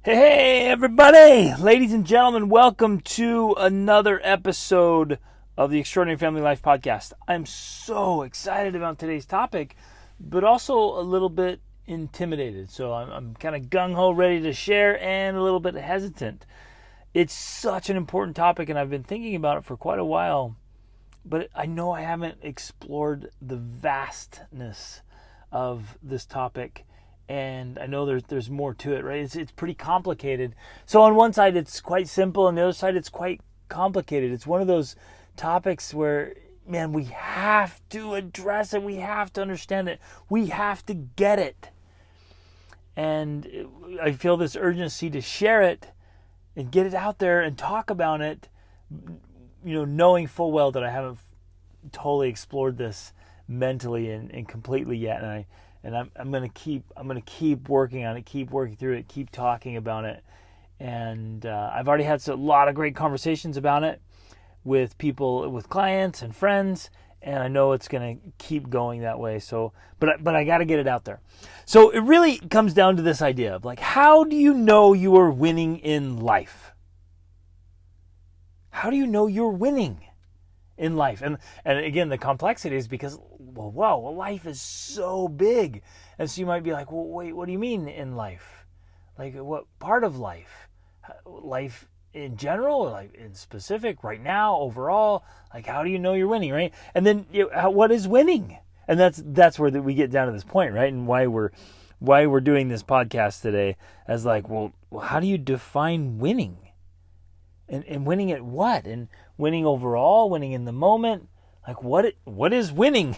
Hey everybody, ladies and gentlemen, welcome to another episode of the Extraordinary Family Life Podcast. I'm so excited about today's topic, but also a little bit intimidated. So I'm kind of gung-ho ready to share and a little bit hesitant. It's such an important topic and I've been thinking about it for quite a while, but I know I haven't explored the vastness of this topic. And I know there's more to it, right? It's pretty complicated. So on one side it's quite simple, and the other side it's quite complicated. It's one of those topics where, man, we have to address it. We have to understand it. We have to get it. And I feel this urgency to share it and get it out there and talk about it, knowing full well that I haven't totally explored this mentally and completely yet. And I'm gonna keep working on it, keep working through it, keep talking about it. And I've already had a lot of great conversations about it with people, with clients and friends, and I know it's gonna keep going that way. So, but I got to get it out there. So it really comes down to this idea of like, how do you know you are winning in life? How do you know you're winning in life? And again, the complexity is because, life is so big. And so you might be like, well, wait, what do you mean in life? Like, what part of life? Life in general, or like in specific, right now, overall? Like, how do you know you're winning, right? And then what is winning? And that's where we get down to this point, right? And why we're doing this podcast today as like, well, how do you define winning? And winning at what? And winning overall, winning in the moment. Like, what is winning?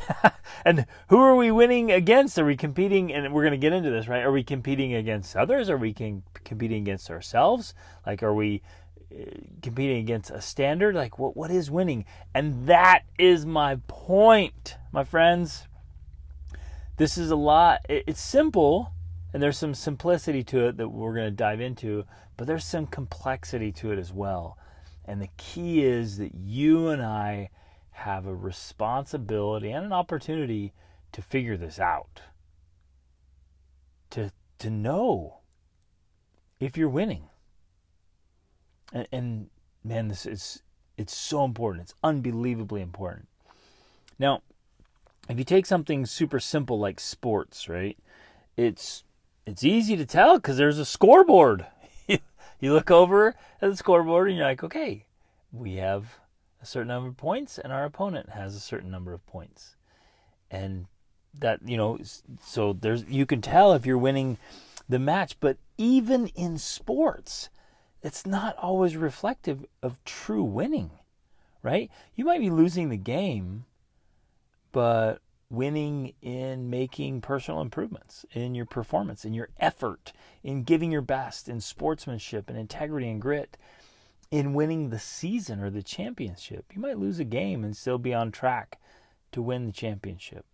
And who are we winning against? Are we competing? And we're going to get into this, right? Are we competing against others? Are we competing against ourselves? Like, are we competing against a standard? Like, what is winning? And that is my point, my friends. This is a lot. It's simple, and there's some simplicity to it that we're going to dive into, but there's some complexity to it as well. And the key is that you and I have a responsibility and an opportunity to figure this out. To know if you're winning. And man, it's so important. It's unbelievably important. Now, if you take something super simple like sports, right? It's easy to tell because there's a scoreboard. You look over at the scoreboard and you're like, okay, we have a certain number of points and our opponent has a certain number of points. And that, so you can tell if you're winning the match. But even in sports, it's not always reflective of true winning, right? You might be losing the game, but winning in making personal improvements in your performance, in your effort, in giving your best, in sportsmanship and integrity and grit, in winning the season or the championship. You might lose a game and still be on track to win the championship,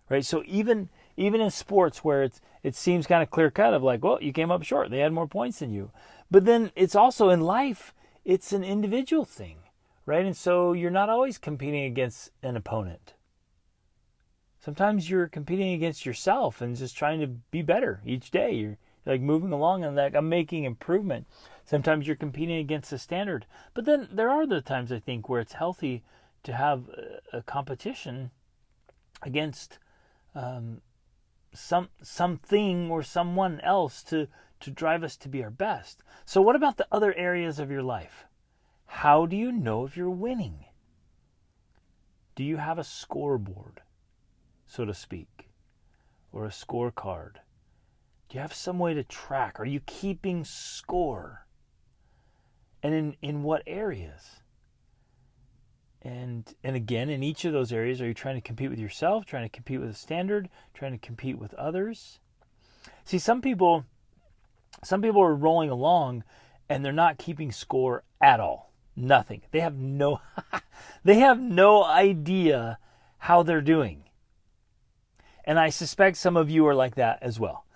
right? So even in sports where it seems kind of clear cut of like, well, you came up short, they had more points than you. But then it's also in life, it's an individual thing, right? And so you're not always competing against an opponent. Sometimes you're competing against yourself and just trying to be better each day. You're like moving along and like, I'm making improvement. Sometimes you're competing against a standard. But then there are other times, I think, where it's healthy to have a competition against something or someone else to drive us to be our best. So what about the other areas of your life? How do you know if you're winning? Do you have a scoreboard, so to speak, or a scorecard? Do you have some way to track? Are you keeping score? And in what areas? And again, in each of those areas, are you trying to compete with yourself, trying to compete with a standard, trying to compete with others? See, some people are rolling along and they're not keeping score at all. Nothing. They have no idea how they're doing. And I suspect some of you are like that as well.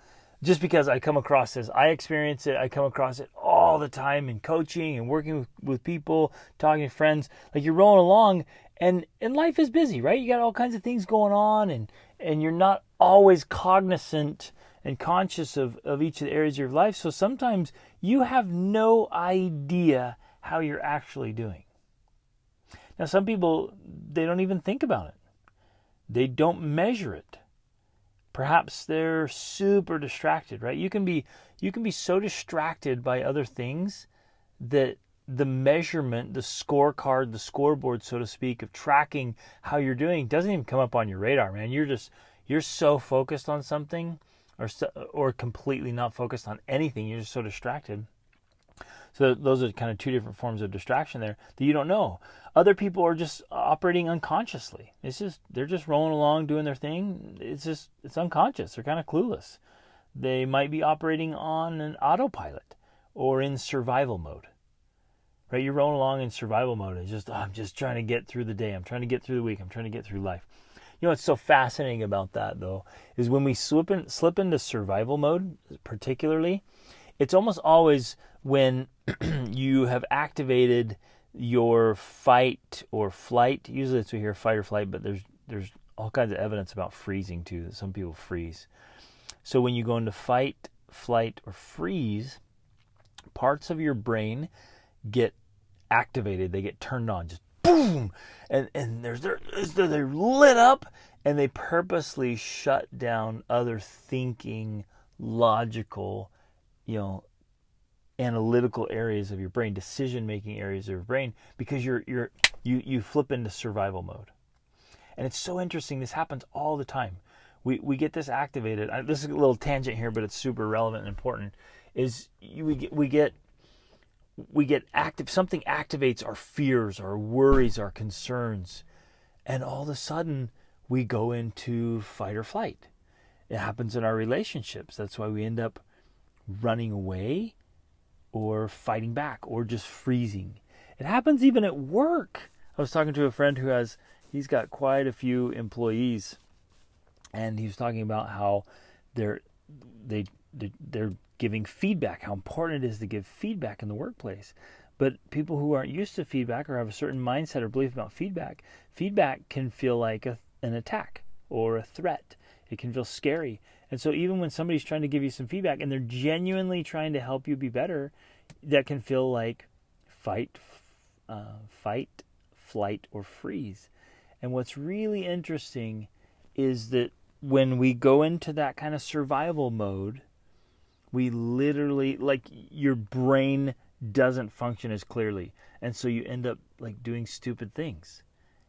Just because I come across this, I experience it, I come across it all the time in coaching and working with people, talking to friends. Like, you're rolling along and life is busy, right? You got all kinds of things going on and you're not always cognizant and conscious of each of the areas of your life. So sometimes you have no idea how you're actually doing. Now, some people, they don't even think about it. They don't measure it. Perhaps they're super distracted, right? You can be so distracted by other things that the measurement, the scorecard, the scoreboard, so to speak, of tracking how you're doing doesn't even come up on your radar, man. You're so focused on something, or completely not focused on anything. You're just so distracted. So those are kind of two different forms of distraction there that you don't know. Other people are just operating unconsciously. They're just rolling along doing their thing. It's unconscious. They're kind of clueless. They might be operating on an autopilot or in survival mode. Right? You're rolling along in survival mode. I'm just trying to get through the day. I'm trying to get through the week. I'm trying to get through life. You know what's so fascinating about that, though, is when we slip into survival mode, particularly, it's almost always when you have activated your fight or flight. Usually it's we hear fight or flight, but there's all kinds of evidence about freezing too, that some people freeze. So when you go into fight, flight, or freeze, parts of your brain get activated. They get turned on, just boom, and they're lit up, and they purposely shut down other thinking, logical, analytical areas of your brain, decision-making areas of your brain, because you flip into survival mode. And it's so interesting. This happens all the time. We get this activated. This is a little tangent here, but it's super relevant and important. We get active. Something activates our fears, our worries, our concerns, and all of a sudden we go into fight or flight. It happens in our relationships. That's why we end up running away or fighting back or just freezing. It happens even at work. I was talking to a friend he's got quite a few employees, and he was talking about how they're giving feedback, how important it is to give feedback in the workplace. But people who aren't used to feedback or have a certain mindset or belief about feedback can feel like an attack or a threat. It can feel scary. And so even when somebody's trying to give you some feedback and they're genuinely trying to help you be better, that can feel like fight, flight, or freeze. And what's really interesting is that when we go into that kind of survival mode, we literally, your brain doesn't function as clearly. And so you end up doing stupid things.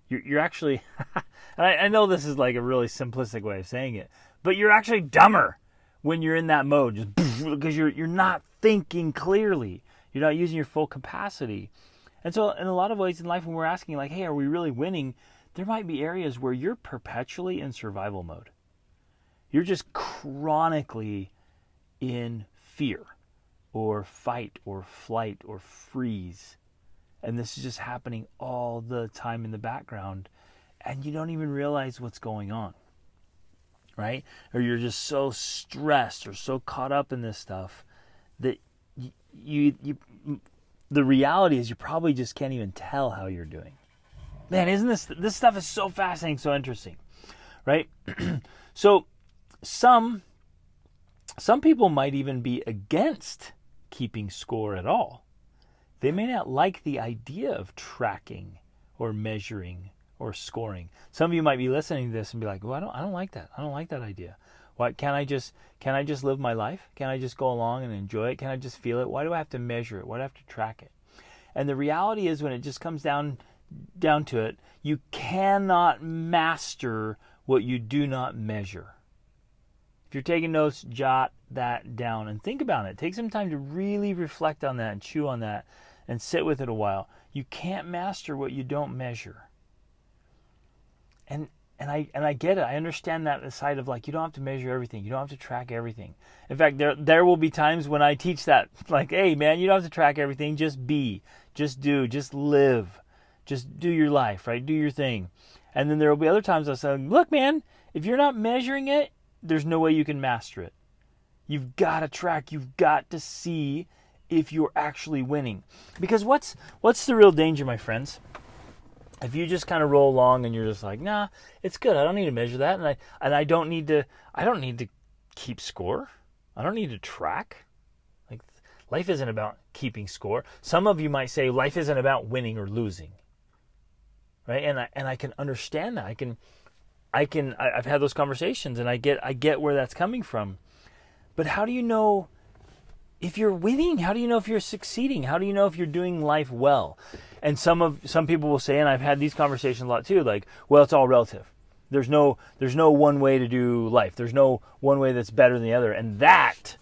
You're actually, and I know this is a really simplistic way of saying it, but you're actually dumber when you're in that mode, just because you're not thinking clearly. You're not using your full capacity. And so in a lot of ways in life, when we're asking hey, are we really winning? There might be areas where you're perpetually in survival mode. You're just chronically in fear or fight or flight or freeze. And this is just happening all the time in the background, and you don't even realize what's going on, right? Or you're just so stressed or so caught up in this stuff that the reality is you probably just can't even tell how you're doing. Man, isn't this stuff is so fascinating, so interesting, right? So some people might even be against keeping score at all. They may not like the idea of tracking or measuring or scoring. Some of you might be listening to this and be like, "Well, I don't like that. I don't like that idea. Why can't I just live my life? Can't I just go along and enjoy it? Can I just feel it? Why do I have to measure it? Why do I have to track it?" And the reality is, when it just comes down to it, you cannot master what you do not measure. If you're taking notes, jot that down and think about it. Take some time to really reflect on that and chew on that and sit with it a while. You can't master what you don't measure. And I get it. I understand that side of you don't have to measure everything. You don't have to track everything. In fact, there will be times when I teach that, hey man, you don't have to track everything. Just be, just do, just live, just do your life, right? Do your thing. And then there will be other times I'll say, look man, if you're not measuring it, there's no way you can master it. You've got to track. You've got to see if you're actually winning. Because what's the real danger, my friends? If you just kind of roll along and you're just nah, it's good. I don't need to measure that, and I don't need to keep score. I don't need to track. Like, life isn't about keeping score. Some of you might say life isn't about winning or losing, right? And I can understand that. I've had those conversations, and I get where that's coming from. But how do you know if you're winning? How do you know if you're succeeding? How do you know if you're doing life well? And some people will say, and I've had these conversations a lot too, like, well, it's all relative. There's no one way to do life. There's no one way that's better than the other. And that,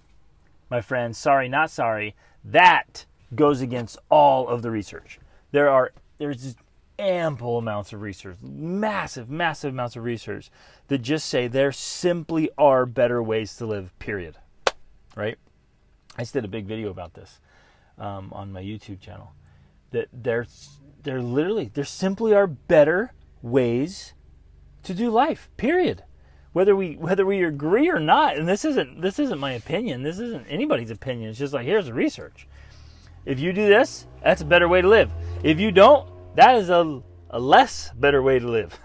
my friends, sorry, not sorry, that goes against all of the research. There's ample amounts of research, massive amounts of research that just say there simply are better ways to live, period. Right? I just did a big video about this on my YouTube channel. That there simply are better ways to do life, period. Whether we agree or not, and this isn't my opinion, this isn't anybody's opinion, it's just like, here's the research. If you do this, that's a better way to live. If you don't, that is a less better way to live.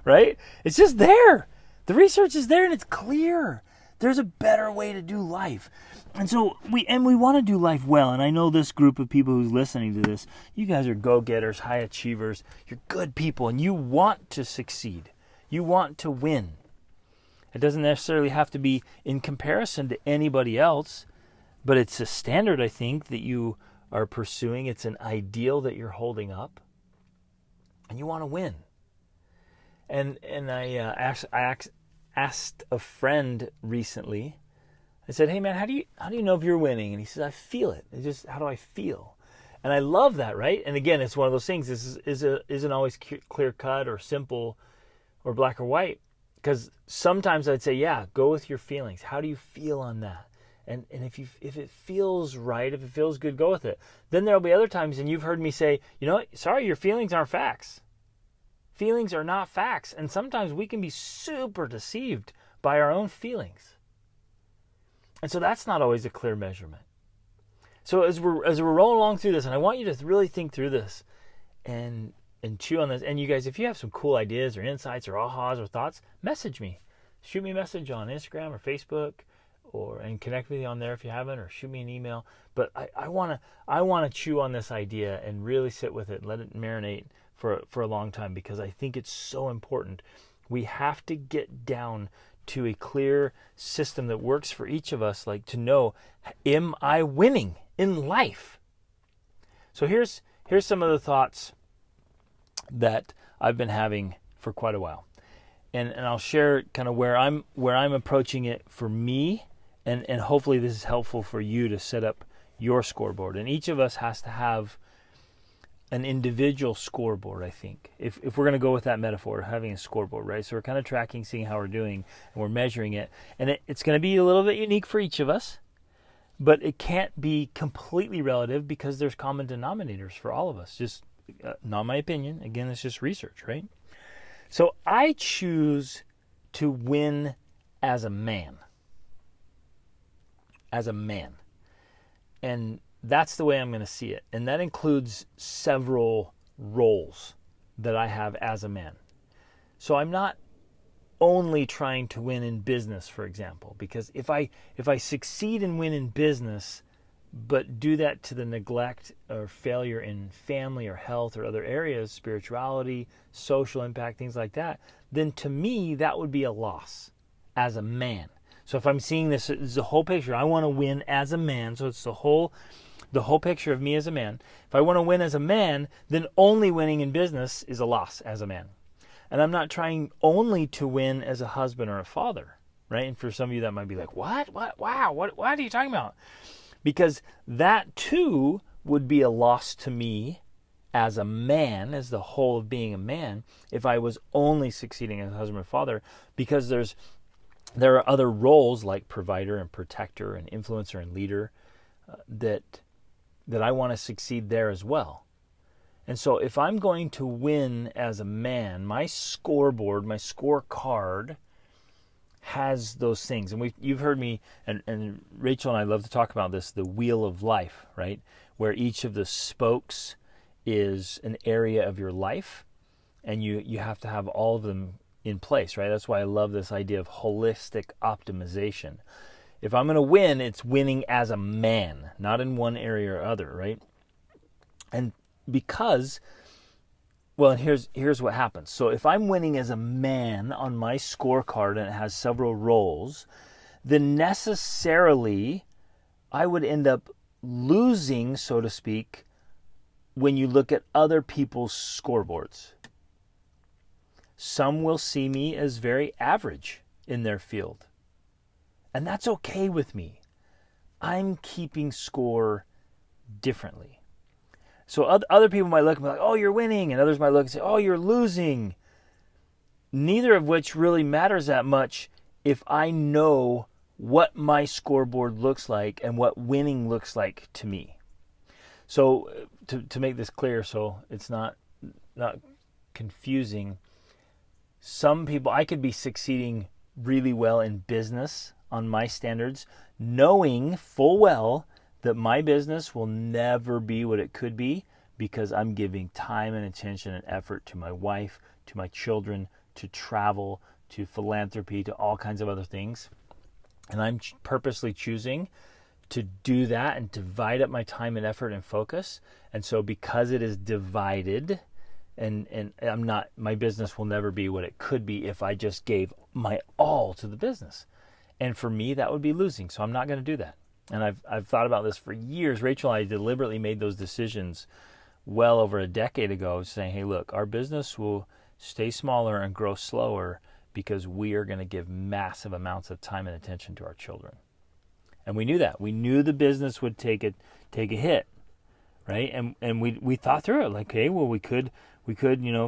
Right? It's just there. The research is there and it's clear. There's a better way to do life. And so we want to do life well. And I know this group of people who's listening to this, you guys are go-getters, high achievers. You're good people and you want to succeed. You want to win. It doesn't necessarily have to be in comparison to anybody else, but it's a standard, I think, that you are pursuing. It's an ideal that you're holding up. And you want to win. And I asked a friend recently. I said, "Hey man, how do you know if you're winning?" And he says, "I feel it. It's just, how do I feel?" And I love that, right? And again, it's one of those things. This isn't always clear cut or simple or black or white. Because sometimes I'd say, yeah, go with your feelings. How do you feel on that? And if it feels right, if it feels good, go with it. Then there'll be other times, and you've heard me say, you know what? Sorry, your feelings aren't facts. Feelings are not facts. And sometimes we can be super deceived by our own feelings. And so that's not always a clear measurement. So as we're rolling along through this, and I want you to really think through this and chew on this. And you guys, if you have some cool ideas or insights or ahas or thoughts, message me. Shoot me a message on Instagram or Facebook, and connect with me on there if you haven't, or shoot me an email. But I wanna chew on this idea and really sit with it and let it marinate for a long time, because I think it's so important. We have to get down to a clear system that works for each of us, like to know, am I winning in life? So here's some of the thoughts that I've been having for quite a while. And I'll share kind of where I'm approaching it for me, and hopefully this is helpful for you to set up your scoreboard. And each of us has to have an individual scoreboard, I think. If we're going to go with that metaphor, having a scoreboard, right? So we're kind of tracking, seeing how we're doing, and we're measuring it. And it's going to be a little bit unique for each of us, but it can't be completely relative because there's common denominators for all of us. Just not my opinion. Again, it's just research, right? So I choose to win as a man. As a man. And that's the way I'm going to see it. And that includes several roles that I have as a man. So I'm not only trying to win in business, for example, because if I succeed and win in business, but do that to the neglect or failure in family or health or other areas, spirituality, social impact, things like that, then to me, that would be a loss as a man. So if I'm seeing this as a whole picture, I want to win as a man. So it's the whole picture of me as a man. If I want to win as a man, then only winning in business is a loss as a man. And I'm not trying only to win as a husband or a father, right? And for some of you that might be like, what? Wow, what are you talking about? Because that too would be a loss to me as a man, as the whole of being a man, if I was only succeeding as a husband or father, because there are other roles like provider and protector and influencer and leader that I want to succeed there as well. And so if I'm going to win as a man, my scoreboard, my scorecard has those things. And you've heard me, and Rachel and I love to talk about this, the wheel of life, right? Where each of the spokes is an area of your life, and you have to have all of them in place, right? That's why I love this idea of holistic optimization. If I'm going to win, it's winning as a man, not in one area or other, right? And because, well, and here's what happens. So if I'm winning as a man on my scorecard and it has several roles, then necessarily I would end up losing, so to speak, when you look at other people's scoreboards. Some will see me as very average in their field. And that's okay with me. I'm keeping score differently. So other people might look and be like, oh, you're winning. And others might look and say, oh, you're losing. Neither of which really matters that much if I know what my scoreboard looks like and what winning looks like to me. So to make this clear, so it's not confusing, some people, I could be succeeding really well in business on my standards, knowing full well that my business will never be what it could be because I'm giving time and attention and effort to my wife, to my children, to travel, to philanthropy, to all kinds of other things. And I'm purposely choosing to do that and divide up my time and effort and focus. And so because it is divided, and my business will never be what it could be if I just gave my all to the business. And for me, that would be losing. So I'm not going to do that. And I've thought about this for years. Rachel and I deliberately made those decisions well over a decade ago, saying, hey, look, our business will stay smaller and grow slower because we are going to give massive amounts of time and attention to our children. And we knew that. We knew the business would take a hit, right? And we thought through it, like, okay, well, we could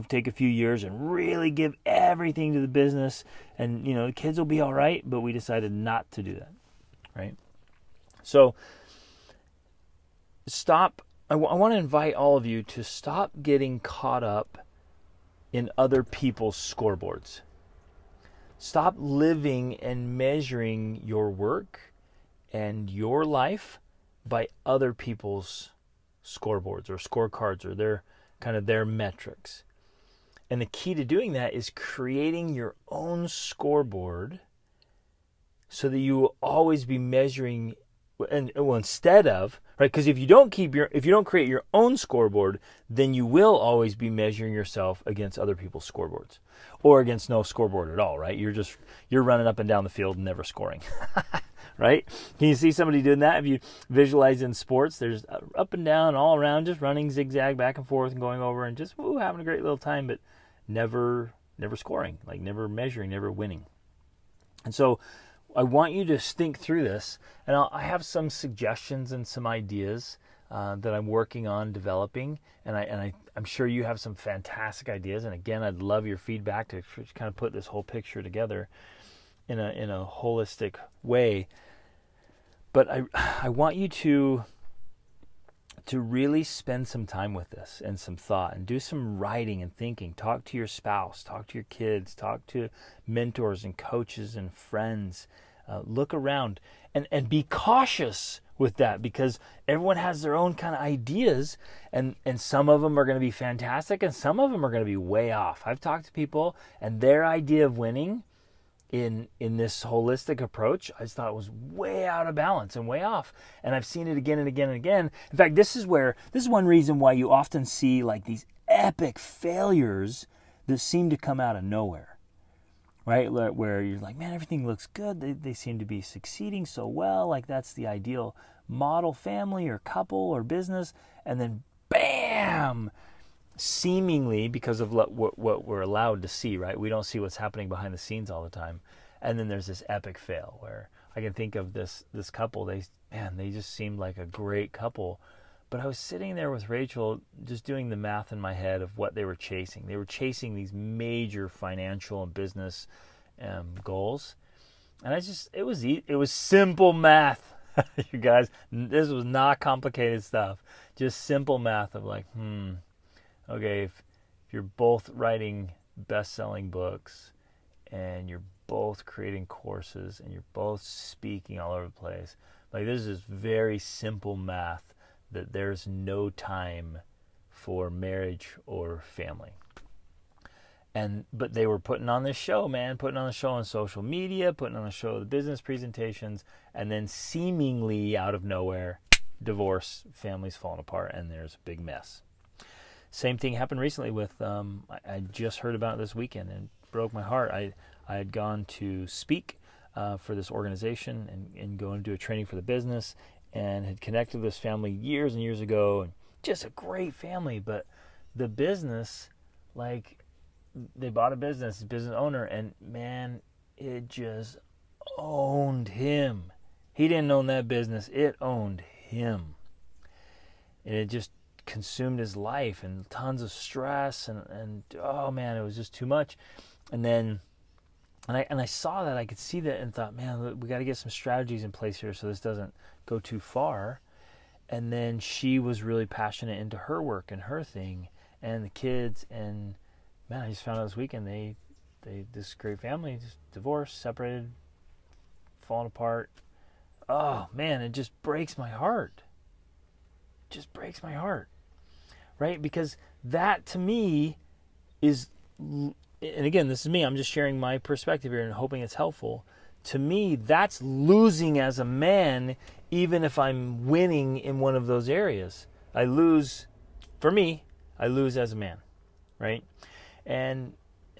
take a few years and really give everything to the business, and the kids will be all right. But we decided not to do that, right? So stop. I want to invite all of you to stop getting caught up in other people's scoreboards. Stop living and measuring your work and your life by other people's scoreboards or scorecards or their metrics. And the key to doing that is creating your own scoreboard so that you will always be measuring, and instead of, right, because if you don't create your own scoreboard, then you will always be measuring yourself against other people's scoreboards or against no scoreboard at all, right? You're running up and down the field and never scoring. Right? Can you see somebody doing that? If you visualize in sports, there's up and down, all around, just running zigzag back and forth and going over and just having a great little time, but never scoring, like never measuring, never winning. And so I want you to think through this, and I have some suggestions and some ideas that I'm working on developing, and I'm sure you have some fantastic ideas. And again, I'd love your feedback to kind of put this whole picture together in a holistic way. But I want you to really spend some time with this and some thought and do some writing and thinking. Talk to your spouse, talk to your kids, talk to mentors and coaches and friends. Look around and be cautious with that, because everyone has their own kind of ideas, and some of them are going to be fantastic and some of them are going to be way off. I've talked to people and their idea of winning in this holistic approach, I just thought it was way out of balance and way off. And I've seen it again and again and again. In fact, this is one reason why you often see like these epic failures that seem to come out of nowhere, right? Where you're like, man, everything looks good. They seem to be succeeding so well. Like that's the ideal model family or couple or business. And then bam, seemingly because of what we're allowed to see, right? We don't see what's happening behind the scenes all the time. And then there's this epic fail where I can think of this couple. They just seemed like a great couple. But I was sitting there with Rachel just doing the math in my head of what they were chasing. They were chasing these major financial and business goals. And it was simple math. You guys, this was not complicated stuff. Just simple math of like, okay, if you're both writing best-selling books and you're both creating courses and you're both speaking all over the place, like this is very simple math that there's no time for marriage or family. But they were putting on this show, man, putting on a show on social media, putting on a show of the business presentations, and then seemingly out of nowhere, divorce, families falling apart, and there's a big mess. Same thing happened recently with, I just heard about it this weekend and it broke my heart. I had gone to speak for this organization and go and do a training for the business, and had connected with this family years and years ago, and just a great family. But the business, like, they bought a business owner, and man, it just owned him. He didn't own that business, it owned him. And it just consumed his life, and tons of stress, and oh man, it was just too much. And then I saw that, I could see that, and thought, man, we got to get some strategies in place here so this doesn't go too far. And then she was really passionate into her work and her thing and the kids, and man, I just found out this weekend they this great family just divorced, separated, falling apart. Oh man, it just breaks my heart. Just breaks my heart, right? Because that to me is, and again, this is me, I'm just sharing my perspective here and hoping it's helpful. To me, that's losing as a man, even if I'm winning in one of those areas. I lose, for me, I lose as a man, right? And,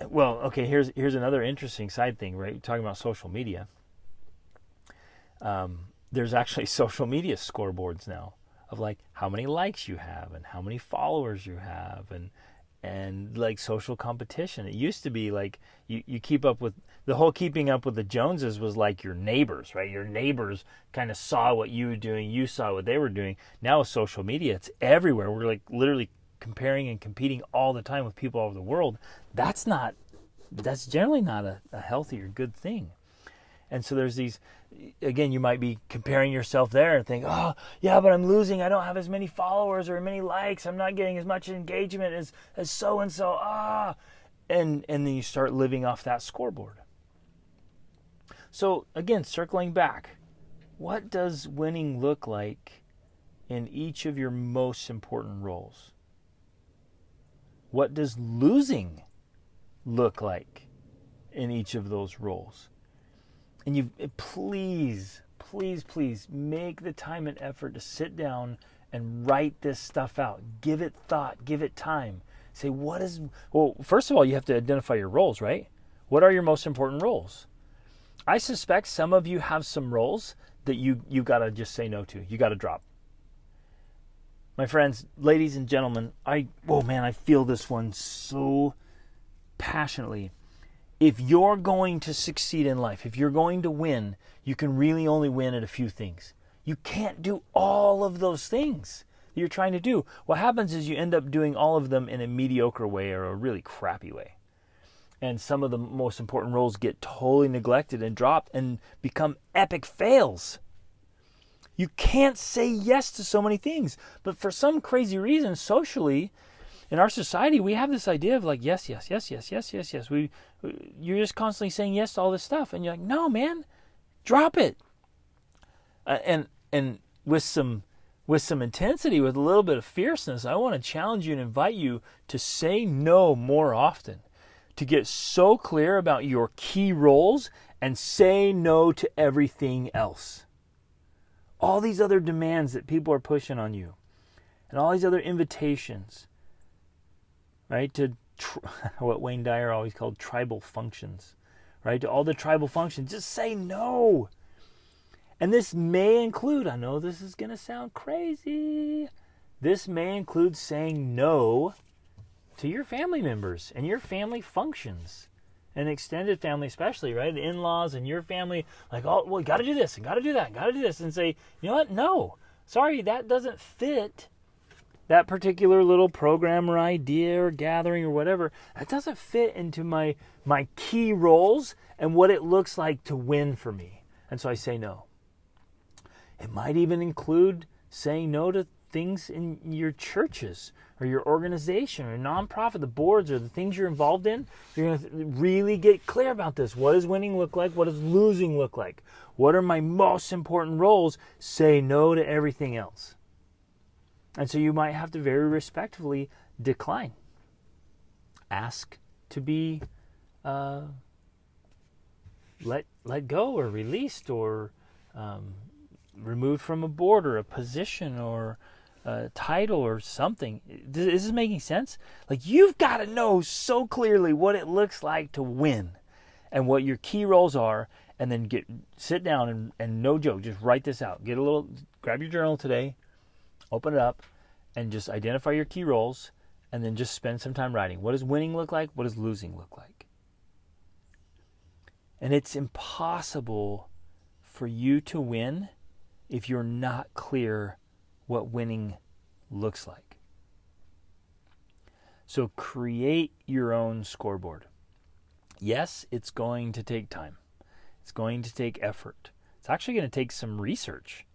well, okay, here's another interesting side thing, right? Talking about social media. There's actually social media scoreboards now of like how many likes you have and how many followers you have, and like social competition. It used to be like you keep up with, the whole keeping up with the Joneses was like your neighbors, right? Your neighbors kind of saw what you were doing, you saw what they were doing. Now with social media, it's everywhere. We're like literally comparing and competing all the time with people all over the world. That's generally not a healthy or good thing. And so there's these, again, you might be comparing yourself there and think, oh, yeah, but I'm losing. I don't have as many followers or many likes. I'm not getting as much engagement as so-and-so. And then you start living off that scoreboard. So again, circling back, what does winning look like in each of your most important roles? What does losing look like in each of those roles? And you please make the time and effort to sit down and write this stuff out. Give it thought, give it time. Say, well, first of all, you have to identify your roles, right? What are your most important roles? I suspect some of you have some roles that you got to just say no to. You got to drop. My friends, ladies and gentlemen, I feel this one so passionately. If you're going to succeed in life, if you're going to win, you can really only win at a few things. You can't do all of those things that you're trying to do. What happens is you end up doing all of them in a mediocre way or a really crappy way. And some of the most important roles get totally neglected and dropped and become epic fails. You can't say yes to so many things. But for some crazy reason, socially, in our society, we have this idea of like, yes. You're just constantly saying yes to all this stuff. And you're like, no, man, drop it. And with some intensity, with a little bit of fierceness, I want to challenge you and invite you to say no more often. To get so clear about your key roles and say no to everything else. All these other demands that people are pushing on you. And all these other invitations. Right, to what Wayne Dyer always called tribal functions, right? To all the tribal functions, just say no. And this may include, I know this is going to sound crazy, this may include saying no to your family members and your family functions, and extended family especially, right? The in-laws and your family, like, oh, well, got to do this and got to do that and got to do this, and say, you know what? No, sorry, that doesn't fit. That particular little program or idea or gathering or whatever, that doesn't fit into my key roles and what it looks like to win for me. And so I say no. It might even include saying no to things in your churches or your organization or nonprofit, the boards or the things you're involved in. You're going to really get clear about this. What does winning look like? What does losing look like? What are my most important roles? Say no to everything else. And so you might have to very respectfully decline. Ask to be let go or released or removed from a board or a position or a title or something. Is this making sense? Like, you've got to know so clearly what it looks like to win and what your key roles are, and then sit down and no joke, just write this out. Grab your journal today, open it up, and just identify your key roles, and then just spend some time writing. What does winning look like? What does losing look like? And it's impossible for you to win if you're not clear what winning looks like. So create your own scoreboard. Yes, it's going to take time. It's going to take effort. It's actually going to take some research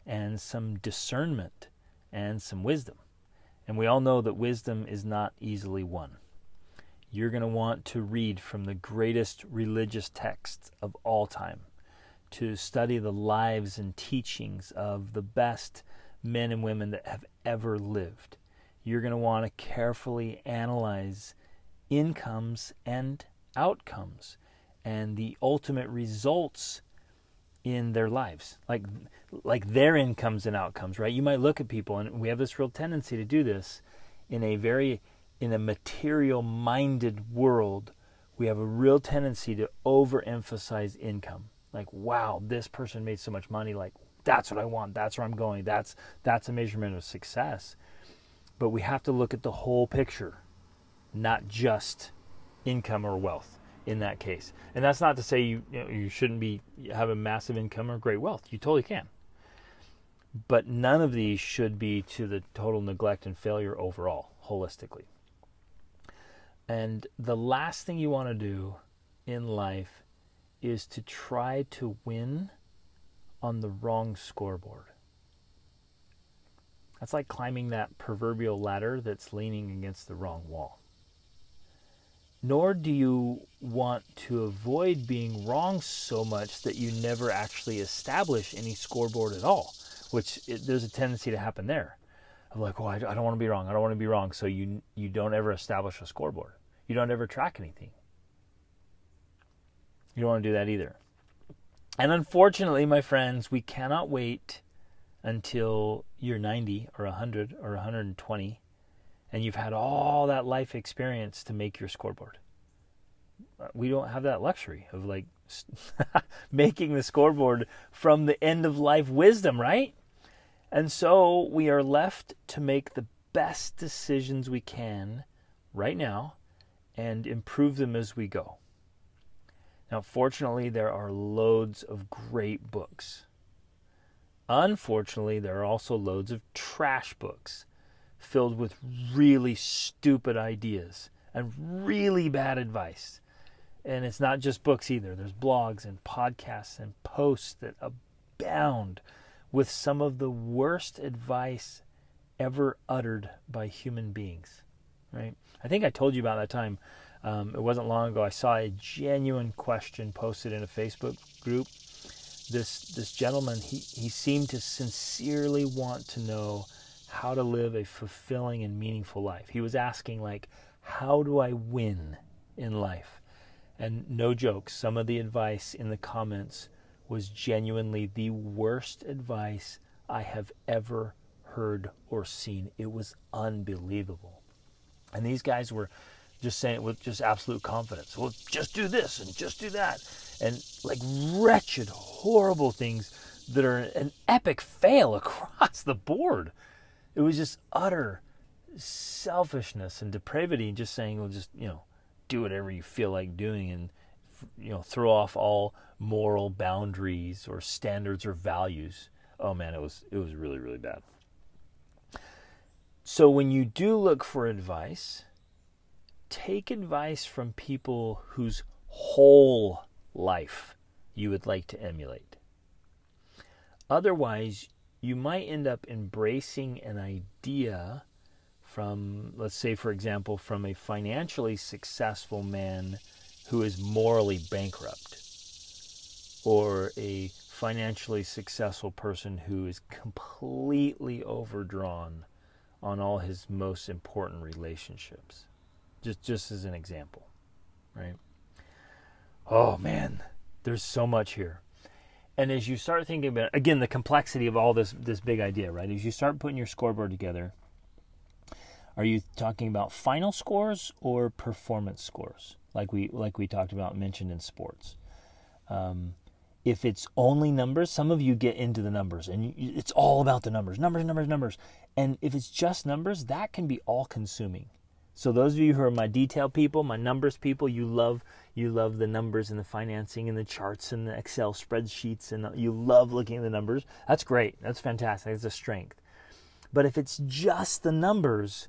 and some discernment and some wisdom. And we all know that wisdom is not easily won. You're going to want to read from the greatest religious texts of all time, to study the lives and teachings of the best men and women that have ever lived. You're going to want to carefully analyze incomes and outcomes and the ultimate results in their lives, like their incomes and outcomes, right? You might look at people, and we have this real tendency to do this in a material-minded world. We have a real tendency to overemphasize income. Like, wow, this person made so much money. Like, that's what I want. That's where I'm going. That's a measurement of success. But we have to look at the whole picture, not just income or wealth in that case. And that's not to say you shouldn't have a massive income or great wealth. You totally can. But none of these should be to the total neglect and failure overall, holistically. And the last thing you want to do in life is to try to win on the wrong scoreboard. That's like climbing that proverbial ladder that's leaning against the wrong wall. Nor do you want to avoid being wrong so much that you never actually establish any scoreboard at all, there's a tendency to happen there. Of like, I don't want to be wrong. I don't want to be wrong. So you don't ever establish a scoreboard. You don't ever track anything. You don't want to do that either. And unfortunately, my friends, we cannot wait until you're 90 or 100 or 120 and you've had all that life experience to make your scoreboard. We don't have that luxury of like making the scoreboard from the end of life wisdom, right? And so we are left to make the best decisions we can right now and improve them as we go. Now, fortunately, there are loads of great books. Unfortunately, there are also loads of trash books filled with really stupid ideas and really bad advice. And it's not just books either. There's blogs and podcasts and posts that abound with some of the worst advice ever uttered by human beings, right? I think I told you about that time. It wasn't long ago. I saw a genuine question posted in a Facebook group. This gentleman, he seemed to sincerely want to know how to live a fulfilling and meaningful life. He was asking, like, how do I win in life? And no joke, some of the advice in the comments was genuinely the worst advice I have ever heard or seen. It was unbelievable. And these guys were just saying it with just absolute confidence. Well, just do this and just do that. And like wretched, horrible things that are an epic fail across the board. It was just utter selfishness and depravity, and just saying, well, just, do whatever you feel like doing, and, throw off all moral boundaries or standards or values. Oh man, it was really, really bad. So when you do look for advice, take advice from people whose whole life you would like to emulate. Otherwise, you might end up embracing an idea from, let's say, for example, from a financially successful man who is morally bankrupt, or a financially successful person who is completely overdrawn on all his most important relationships. Just as an example. right? Oh man, there's so much here. And as you start thinking about, again, the complexity of all this big idea, right? As you start putting your scoreboard together, are you talking about final scores or performance scores, like we talked about, mentioned in sports? If it's only numbers, some of you get into the numbers, and it's all about the numbers. And if it's just numbers, that can be all-consuming. So those of you who are my detail people, my numbers people, you love the numbers and the financing and the charts and the Excel spreadsheets, and you love looking at the numbers. That's great. That's fantastic. That's a strength. But if it's just the numbers,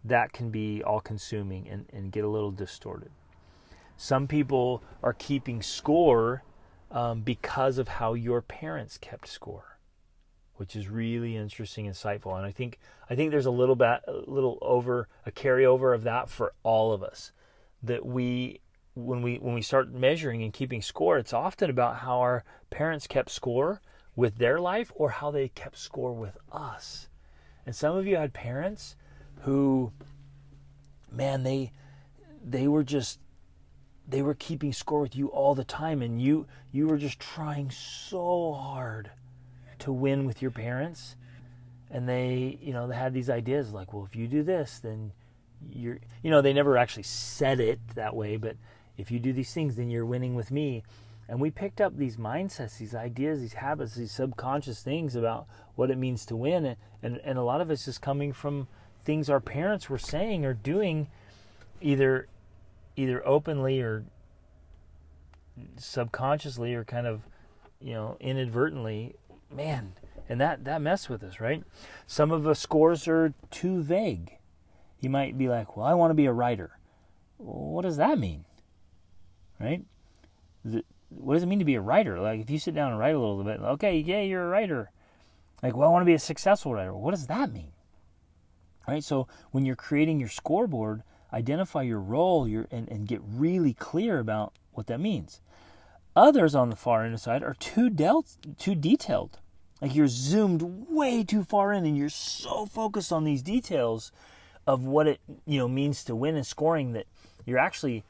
that can be all-consuming and get a little distorted. Some people are keeping score because of how your parents kept score, which is really interesting, insightful, and I think there's a carryover of that for all of us. That when we start measuring and keeping score, it's often about how our parents kept score with their life or how they kept score with us. And some of you had parents who, man, they were keeping score with you all the time, and you were just trying so hard to win with your parents, and they had these ideas like, well, if you do this, then they never actually said it that way, but if you do these things, then you're winning with me. And we picked up these mindsets, these ideas, these habits, these subconscious things about what it means to win, and a lot of it's just coming from things our parents were saying or doing, either openly or subconsciously or kind of inadvertently. Man, and that messed with us, right? Some of the scores are too vague. You might be like, well, I want to be a writer. Well, what does that mean? Right? What does it mean to be a writer? Like, if you sit down and write a little bit, okay, yeah, you're a writer. Like, well, I want to be a successful writer. What does that mean? Right? So when you're creating your scoreboard, identify your role and get really clear about what that means. Others on the far end side are too detailed. Like, you're zoomed way too far in, and you're so focused on these details of what it means to win and scoring that you're actually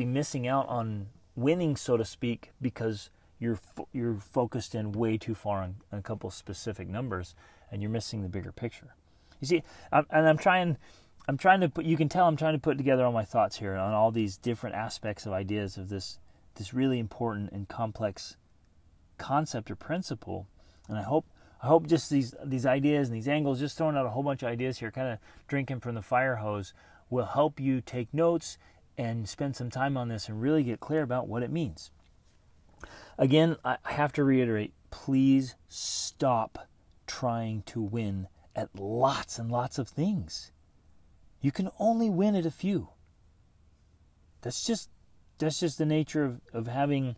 missing out on winning, so to speak, because you're focused in way too far on a couple specific numbers, and you're missing the bigger picture. You see, I'm trying to put. You can tell I'm trying to put together all my thoughts here on all these different aspects of ideas of this really important and complex concept or principle. And I hope just these ideas and these angles, just throwing out a whole bunch of ideas here, kind of drinking from the fire hose, will help you take notes and spend some time on this and really get clear about what it means. Again, I have to reiterate, please stop trying to win at lots and lots of things. You can only win at a few. That's just the nature of having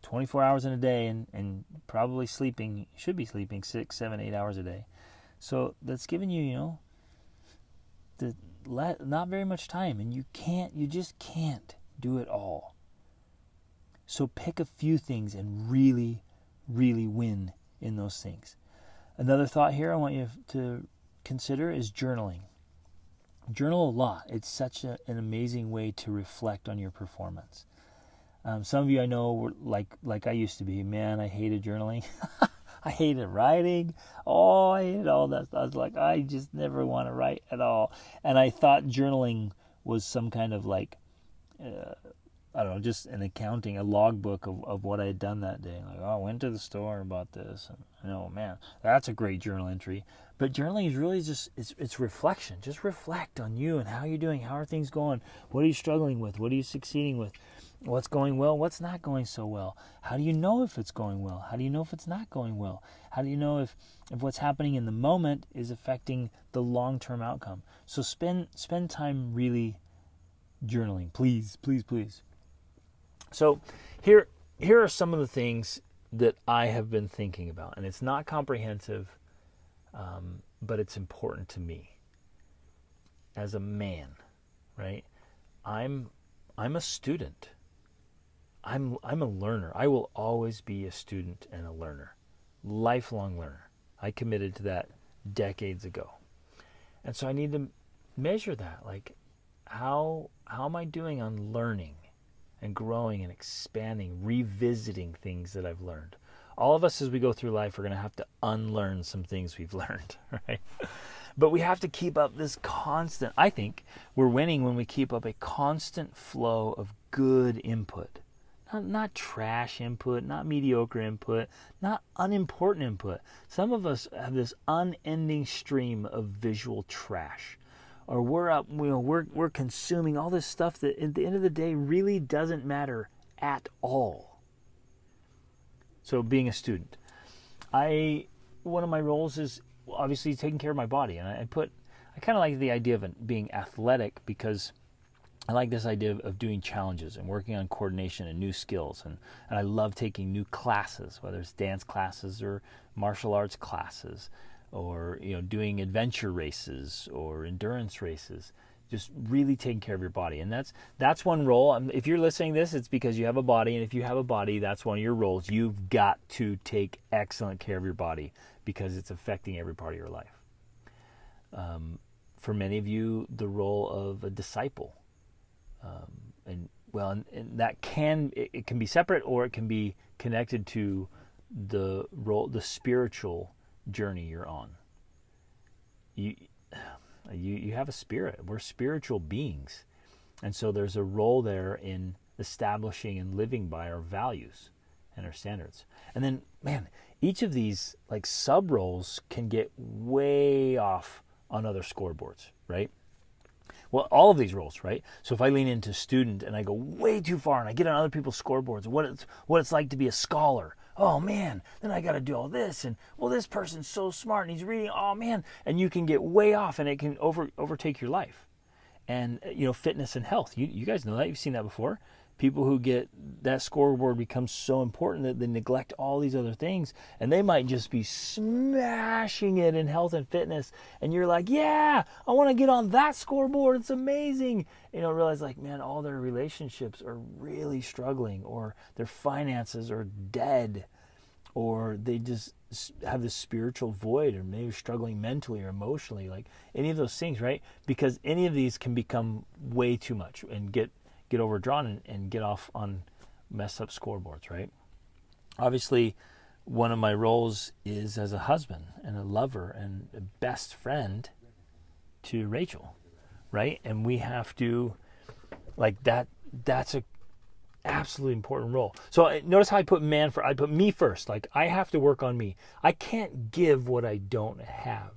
24 hours in a day and probably sleeping. You should be sleeping 6, 7, 8 hours a day. So that's giving you, not very much time, and you just can't do it all. So pick a few things and really, really win in those things. Another thought here I want you to consider is journaling. Journal a lot. It's such an amazing way to reflect on your performance. Some of you I know were like I used to be. Man, I hated journaling. I hated writing. Oh, I hated all that stuff. I was like, I just never want to write at all. And I thought journaling was some kind of I don't know, just an accounting, a logbook of what I had done that day. Like, oh, I went to the store, bought this. And, oh, man, that's a great journal entry. But journaling is really just, it's reflection. Just reflect on you and how you're doing. How are things going? What are you struggling with? What are you succeeding with? What's going well? What's not going so well? How do you know if it's going well? How do you know if it's not going well? How do you know if what's happening in the moment is affecting the long-term outcome? So spend time really journaling. Please, please, please. So here are some of the things that I have been thinking about, and it's not comprehensive, but it's important to me as a man, right? I'm a student. I'm a learner. I will always be a student and a learner, lifelong learner. I committed to that decades ago, and so I need to measure that. Like, how am I doing on learning and growing and expanding, revisiting things that I've learned? All of us as we go through life are going to have to unlearn some things we've learned, right? But we have to keep up this constant, I think we're winning when we keep up a constant flow of good input. Not trash input, not mediocre input, not unimportant input. Some of us have this unending stream of visual trash. Or we're consuming all this stuff that at the end of the day really doesn't matter at all. So being a student, one of my roles is obviously taking care of my body, and I kind of like the idea of being athletic because I like this idea of doing challenges and working on coordination and new skills, and I love taking new classes, whether it's dance classes or martial arts classes, or doing adventure races or endurance races. Just really taking care of your body, and that's one role. If you're listening to this, it's because you have a body, and if you have a body, that's one of your roles. You've got to take excellent care of your body because it's affecting every part of your life. For many of you, the role of a disciple. And that can be separate, or it can be connected to the spiritual journey you're on. You have a spirit. We're spiritual beings, and so there's a role there in establishing and living by our values and our standards. And then, man, each of these like sub roles can get way off on other scoreboards, right? Well, all of these roles, right? So if I lean into student and I go way too far and I get on other people's scoreboards, what it's like to be a scholar. Oh man, then I got to do all this, and well, this person's so smart and he's reading. Oh man, and you can get way off, and it can overtake your life. And fitness and health. You guys know that. You've seen that before. People who get that scoreboard becomes so important that they neglect all these other things, and they might just be smashing it in health and fitness, and you're like, yeah, I want to get on that scoreboard, it's amazing. Realize like, man, all their relationships are really struggling, or their finances are dead, or they just have this spiritual void, or maybe struggling mentally or emotionally, like any of those things, right? Because any of these can become way too much and get overdrawn and get off on messed up scoreboards, right? Obviously, one of my roles is as a husband and a lover and a best friend to Rachel, right? And we have to, like, that's a absolutely important role. So notice how I put me first. Like, I have to work on me. I can't give what I don't have.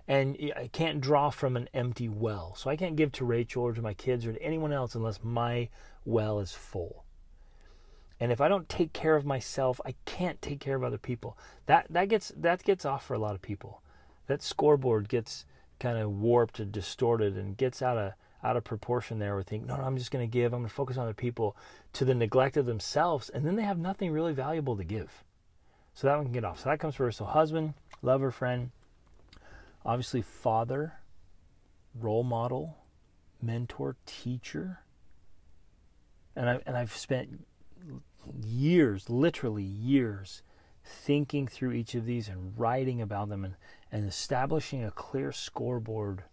And I can't draw from an empty well. So I can't give to Rachel or to my kids or to anyone else unless my well is full. And if I don't take care of myself, I can't take care of other people. That gets off for a lot of people. That scoreboard gets kind of warped and distorted and gets out of proportion there. We think, no, I'm just going to give. I'm going to focus on other people, to the neglect of themselves. And then they have nothing really valuable to give. So that one can get off. So that comes first. So husband, lover, friend. Obviously, father, role model, mentor, teacher. And I've spent years, literally years, thinking through each of these and writing about them and establishing a clear scoreboard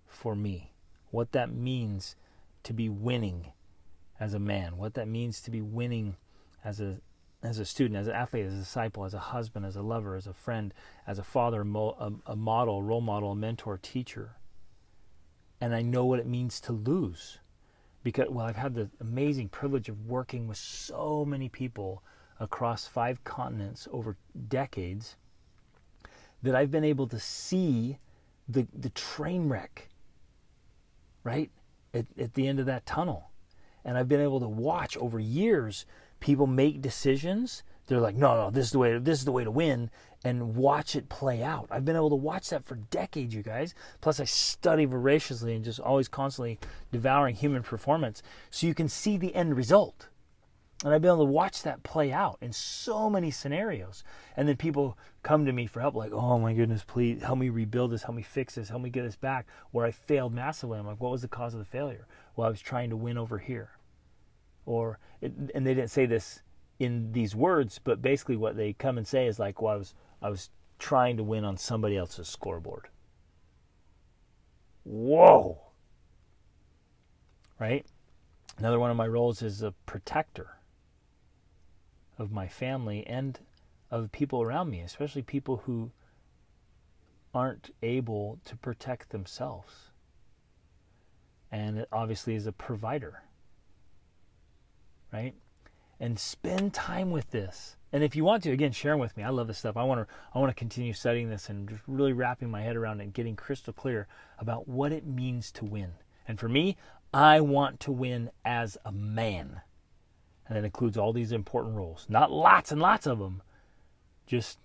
for me. What that means to be winning as a man, what that means to be winning as a student, as an athlete, as a disciple, as a husband, as a lover, as a friend, as a father, a model, role model, a mentor, teacher. And I know what it means to lose. Because, I've had the amazing privilege of working with so many people across 5 continents over decades that I've been able to see the train wreck, right, at the end of that tunnel. And I've been able to watch over years people make decisions. They're like, no, this is the way to win, and watch it play out. I've been able to watch that for decades, you guys. Plus I study voraciously and just always constantly devouring human performance, so you can see the end result. And I've been able to watch that play out in so many scenarios. And then people come to me for help, like, oh my goodness, please help me rebuild this, help me fix this, help me get this back, where I failed massively. I'm like, what was the cause of the failure? Well, I was trying to win over here. And they didn't say this in these words, but basically what they come and say is like, well, I was trying to win on somebody else's scoreboard. Whoa. right? Another one of my roles is a protector of my family and of people around me, especially people who aren't able to protect themselves. And it obviously is a provider, right? And spend time with this. And if you want to, again, share them with me. I love this stuff. I want to continue studying this and just really wrapping my head around it and getting crystal clear about what it means to win. And for me, I want to win as a man. And that includes all these important roles. Not lots and lots of them, just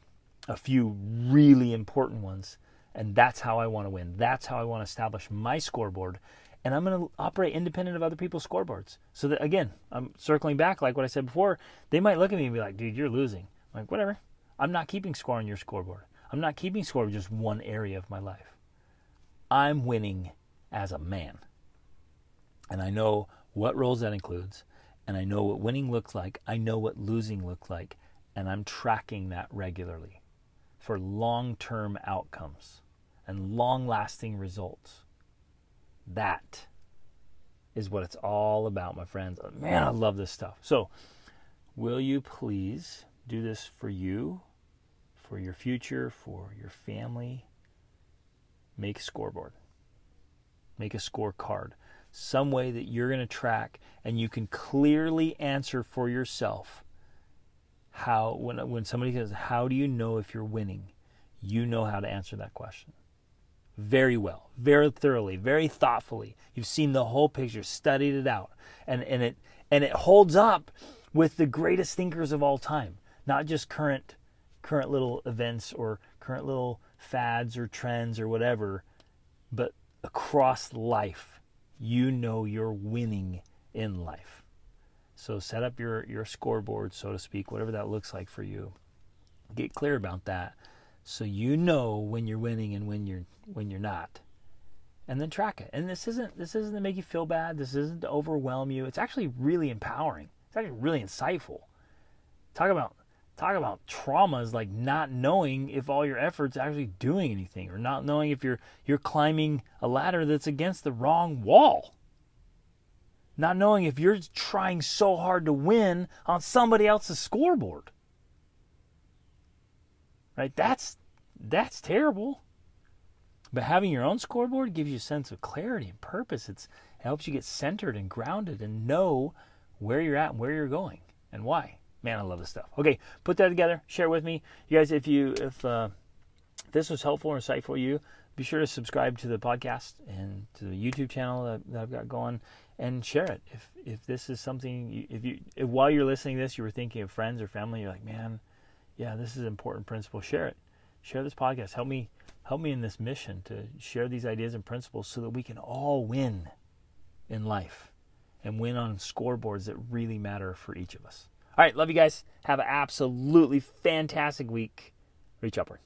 a few really important ones. And that's how I want to win. That's how I want to establish my scoreboard. And I'm going to operate independent of other people's scoreboards. So that, again, I'm circling back like what I said before. They might look at me and be like, dude, you're losing. I'm like, whatever. I'm not keeping score on your scoreboard. I'm not keeping score of just one area of my life. I'm winning as a man. And I know what roles that includes. And I know what winning looks like. I know what losing looks like. And I'm tracking that regularly for long-term outcomes and long-lasting results. That is what it's all about, my friends. Man, I love this stuff. So, will you please do this for you, for your future, for your family? Make a scoreboard. Make a scorecard. Some way that you're going to track and you can clearly answer for yourself how, when somebody says, how do you know if you're winning? You know how to answer that question. Very well, very thoroughly, very thoughtfully. You've seen the whole picture, studied it out, and it holds up with the greatest thinkers of all time. Not just current little events or current little fads or trends or whatever, but across life. You know you're winning in life. So set up your scoreboard, so to speak, whatever that looks like for you. Get clear about that. So you know when you're winning and when you're not. And then track it. And this isn't to make you feel bad. This isn't to overwhelm you. It's actually really empowering. It's actually really insightful. Talk about traumas like not knowing if all your efforts are actually doing anything, or not knowing if you're climbing a ladder that's against the wrong wall. Not knowing if you're trying so hard to win on somebody else's scoreboard. Right? That's terrible. But having your own scoreboard gives you a sense of clarity and purpose. It helps you get centered and grounded and know where you're at and where you're going and why. Man, I love this stuff. Okay, put that together. Share it with me. You guys, if this was helpful or insightful to you, be sure to subscribe to the podcast and to the YouTube channel that I've got going, and share it. If this is something, if while you're listening to this, you were thinking of friends or family, you're like, man, yeah, this is an important principle. Share it. Share this podcast. Help me in this mission to share these ideas and principles so that we can all win in life and win on scoreboards that really matter for each of us. All right, love you guys. Have an absolutely fantastic week. Reach upward.